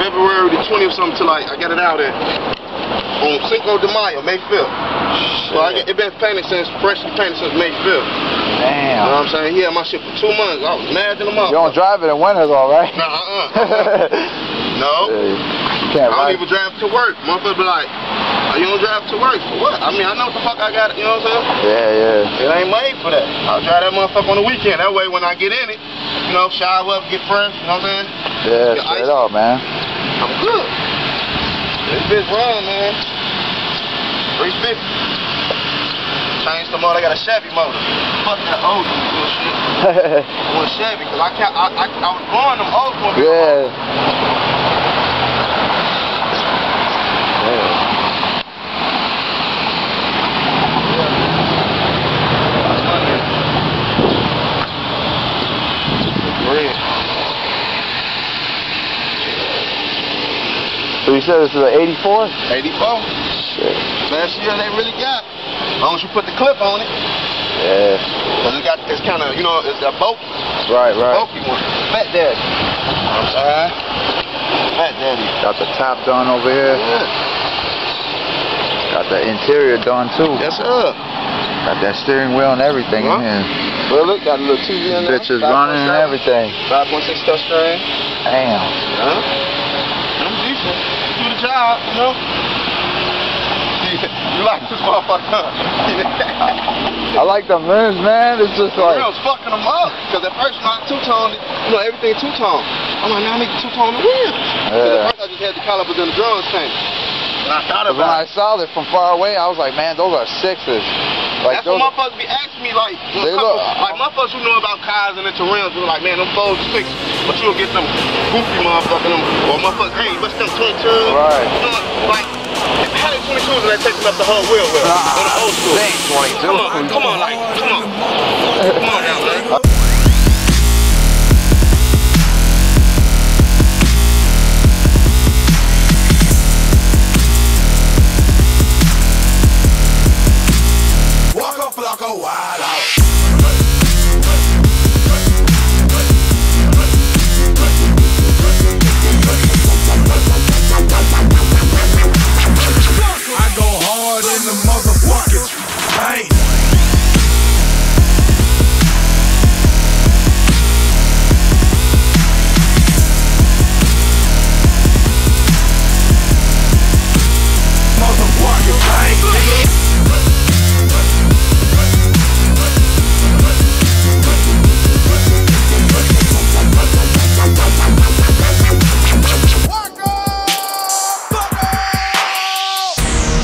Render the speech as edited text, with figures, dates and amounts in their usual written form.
February the 20th or something till like I got it out there on Cinco de Mayo, May 5th. So it been painted freshly painted since May 5th. Damn. You know what I'm saying? He had my shit for 2 months. I was mad than a motherfucker. You don't drive it in winters, all right? Nah, No. Can't I don't even drive to work. Motherfucker be like, oh, you don't drive to work? For what? I mean, I know what the fuck I got, you know what I'm saying? Yeah. It ain't made for that. I'll drive that motherfucker on the weekend. That way when I get in it, you know, shower up, get fresh, you know what I'm saying? Yeah, straight up, man. I'm good. This bitch run, man. 350. Changed the motor. I got a Chevy motor. Fuck that old shit. I want Chevy because I was going them old ones. Yeah. So you said this is an 84? 84. Shit. Last year they really got. As long as you put the clip on it. Yeah. Cause it's kind of, you know, it's a bulky. Right. Bulky one. Fat Daddy. I'm sorry. Fat Daddy. Got the top done over here. Yeah. Got the interior done too. Yes, sir. Got that steering wheel and everything in here. Well, look, got a little TV in there. Bitches running and everything. 5.6 touchscreen. Damn. I'm decent. Do the job, you know. You like this motherfucker? I like the rims, man. It's just like. I was fucking them up. Because at first when I two-toned it, you know, everything two-tone. I'm like, now I need to two-tone the rims. Because at first I just had the calipers and the drums painted. And I thought about when I saw it from far away, I was like, man, those are 6s. Like that's what motherfuckers be asking me, like motherfuckers who know about cars and into rims, be like, man, them 4s 6, but you'll get them goofy motherfuckers, or motherfuckers, hey, what's them 22s? Right. You know, like, how they 22s and they taking up the whole wheel well? On the old school. They ain't 22. Come on, like, come on.